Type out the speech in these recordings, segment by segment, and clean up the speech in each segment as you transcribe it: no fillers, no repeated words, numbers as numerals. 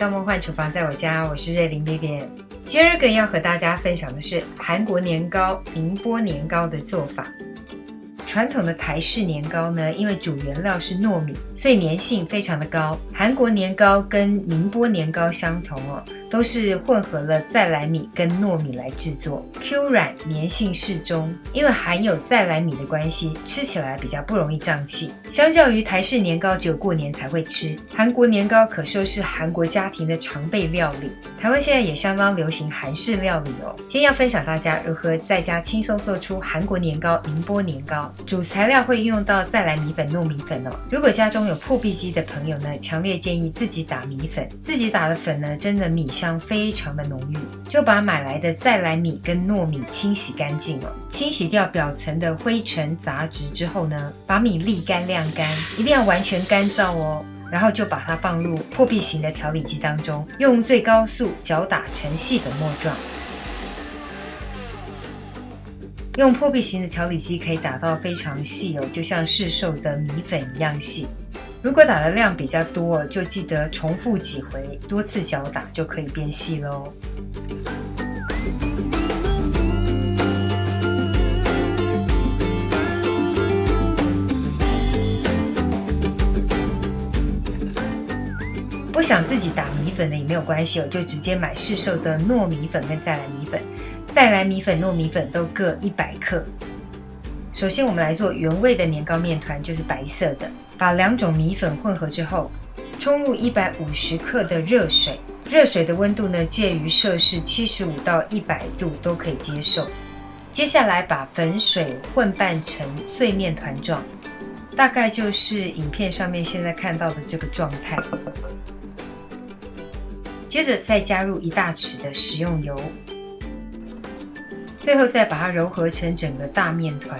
到梦幻厨房，在我家，我是瑞琳 Vivian。今儿个要和大家分享的是韩国年糕宁波年糕的做法。传统的台式年糕呢，因为主原料是糯米，所以粘性非常的高。韩国年糕跟宁波年糕相同哦，都是混合了再来米跟糯米来制作 ，Q 软，粘性适中。因为含有再来米的关系，吃起来比较不容易胀气。相较于台式年糕只有过年才会吃，韩国年糕可说是韩国家庭的常备料理。台湾现在也相当流行韩式料理哦。今天要分享大家如何在家轻松做出韩国年糕、宁波年糕。主材料会运用到再来米粉、糯米粉哦。如果家中有破壁机的朋友呢，强烈建议自己打米粉。自己打的粉呢，真的米香非常的浓郁。就把买来的再来米跟糯米清洗干净了，清洗掉表层的灰尘杂质之后呢，把米沥干晾干，一定要完全干燥哦。然后就把它放入破壁型的调理机当中，用最高速搅打成细粉末状。用破壁型的调理机可以打到非常细哦，就像市售的米粉一样细。如果打的量比较多，就记得重复几回，多次搅打就可以变细咯。不想自己打米粉的也没有关系哦，就直接买市售的糯米粉跟再来米粉。再来米粉、糯米粉都各100克。首先我们来做原味的年糕面团，就是白色的。把2种米粉混合之后，冲入150克的热水。热水的温度呢，介于摄氏75到100度都可以接受。接下来把粉水混拌成碎面团状，大概就是影片上面现在看到的这个状态。接着再加入1大匙的食用油，最后再把它揉合成整个大面团。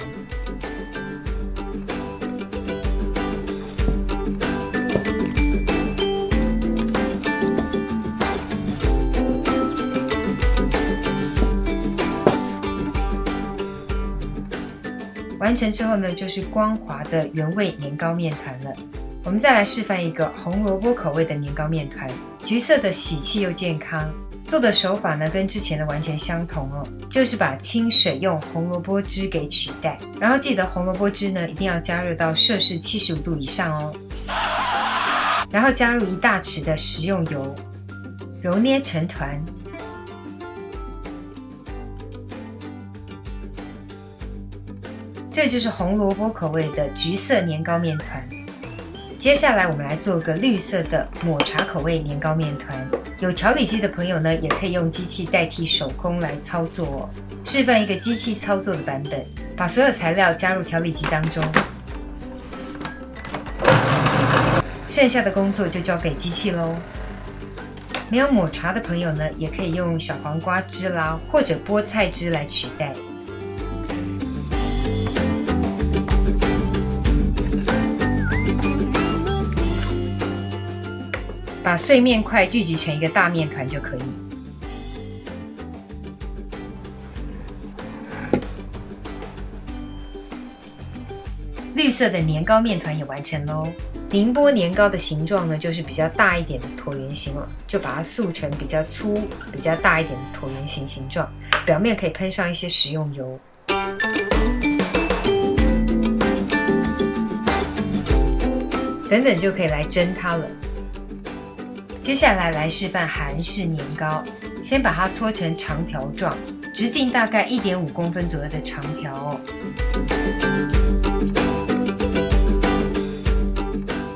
完成之后呢，就是光滑的原味年糕面团了。我们再来示范一个红萝卜口味的年糕面团，橘色的喜气又健康。做的手法呢，跟之前的完全相同哦，就是把清水用红萝卜汁给取代，然后记得红萝卜汁呢一定要加热到摄氏75度以上哦。然后加入1大匙的食用油，揉捏成团。这就是红萝卜口味的橘色年糕面团。接下来我们来做个绿色的抹茶口味年糕面团。有调理机的朋友呢，也可以用机器代替手工来操作哦。示范一个机器操作的版本，把所有材料加入调理机当中，剩下的工作就交给机器咯。没有抹茶的朋友呢，也可以用小黄瓜汁啦，或者菠菜汁来取代。把碎面块聚集成一个大面团就可以。绿色的年糕面团也完成咯。宁波年糕的形状呢，就是比较大一点的椭圆形哦，就把它塑成比较粗、比较大一点的椭圆形形状，表面可以喷上一些食用油。等等就可以来蒸它了。接下来来示范韩式年糕，先把它搓成长条状，直径大概1.5公分左右的长条哦。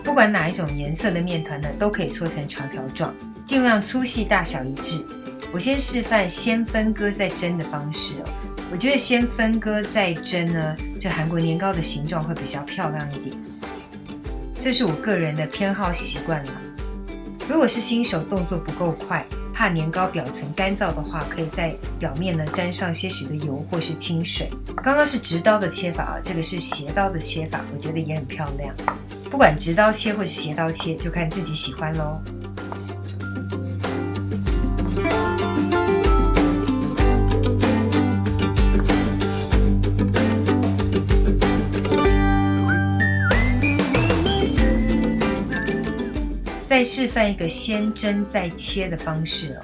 不管哪一种颜色的面团呢，都可以搓成长条状，尽量粗细大小一致。我先示范先分割再蒸的方式哦。我觉得先分割再蒸呢，这韩国年糕的形状会比较漂亮一点。这是我个人的偏好习惯啦。如果是新手动作不够快，怕年糕表层干燥的话，可以在表面呢沾上些许的油或是清水。刚刚是直刀的切法啊，这个是斜刀的切法，我觉得也很漂亮。不管直刀切或是斜刀切，就看自己喜欢咯。再示范一个先蒸再切的方式哦，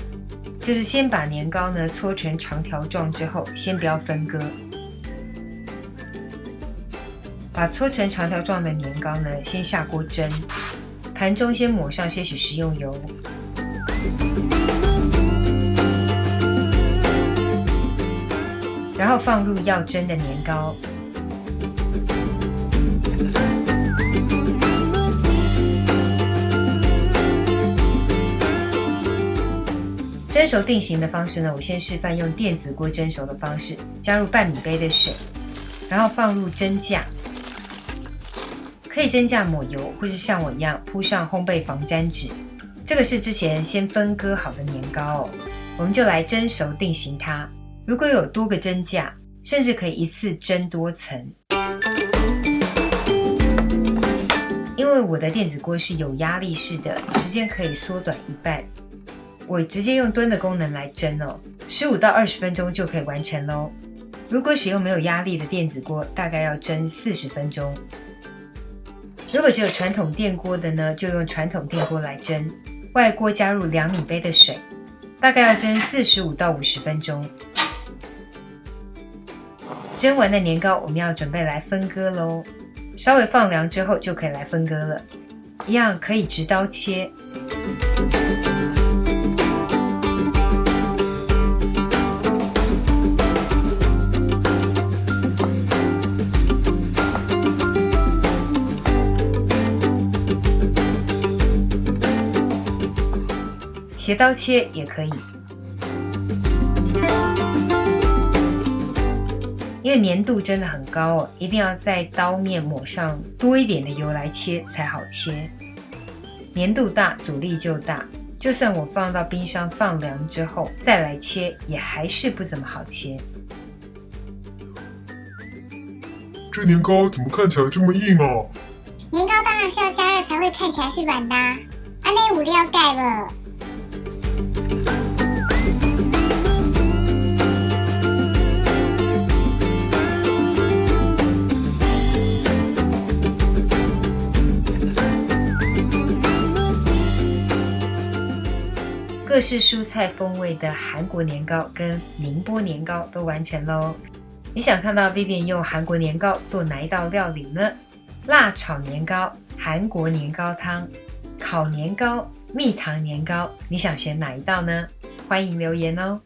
就是先把年糕呢搓成长条状之后，先不要分割，把搓成长条状的年糕呢先下锅蒸，盘中先抹上些许食用油，然后放入要蒸的年糕，蒸熟定型的方式呢，我先示范用电子锅蒸熟的方式，加入半米杯的水，然后放入蒸架，可以蒸架抹油，或是像我一样铺上烘焙防粘纸。这个是之前先分割好的年糕哦，我们就来蒸熟定型它。如果有多个蒸架，甚至可以一次蒸多层。因为我的电子锅是有压力式的，时间可以缩短一半。我直接用炖的功能来蒸哦，15到20分钟就可以完成咯。如果使用没有压力的电子锅，大概要蒸40分钟。如果只有传统电锅的呢，就用传统电锅来蒸，外锅加入2米杯的水，大概要蒸45到50分钟。蒸完的年糕我们要准备来分割咯，稍微放凉之后就可以来分割了，一样可以直刀切。斜刀切也可以，因为粘度真的很高哦，一定要在刀面抹上多一点的油来切才好切。粘度大，阻力就大，就算我放到冰箱放凉之后再来切，也还是不怎么好切。这年糕怎么看起来这么硬啊？年糕当然是要加热才会看起来是软的啊，那有料盖了。各式蔬菜风味的韩国年糕跟宁波年糕都完成咯。你想看到 Vivian 用韩国年糕做哪一道料理呢？辣炒年糕、韩国年糕汤、烤年糕、蜜糖年糕，你想选哪一道呢？欢迎留言哦。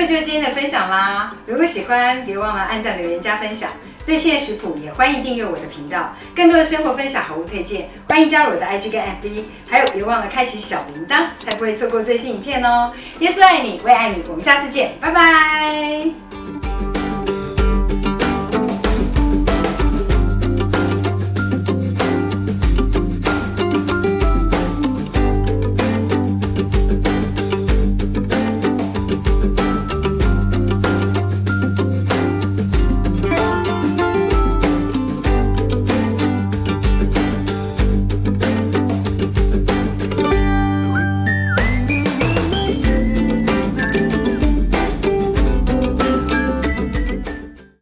就是今天的分享啦！如果喜欢，别忘了按赞、留言、加分享。最新的食谱也欢迎订阅我的频道，更多的生活分享、好物推荐，欢迎加入我的 IG 跟 FB， 还有别忘了开启小铃铛，才不会错过最新影片哦。耶稣爱你，我也爱你，我们下次见，拜拜。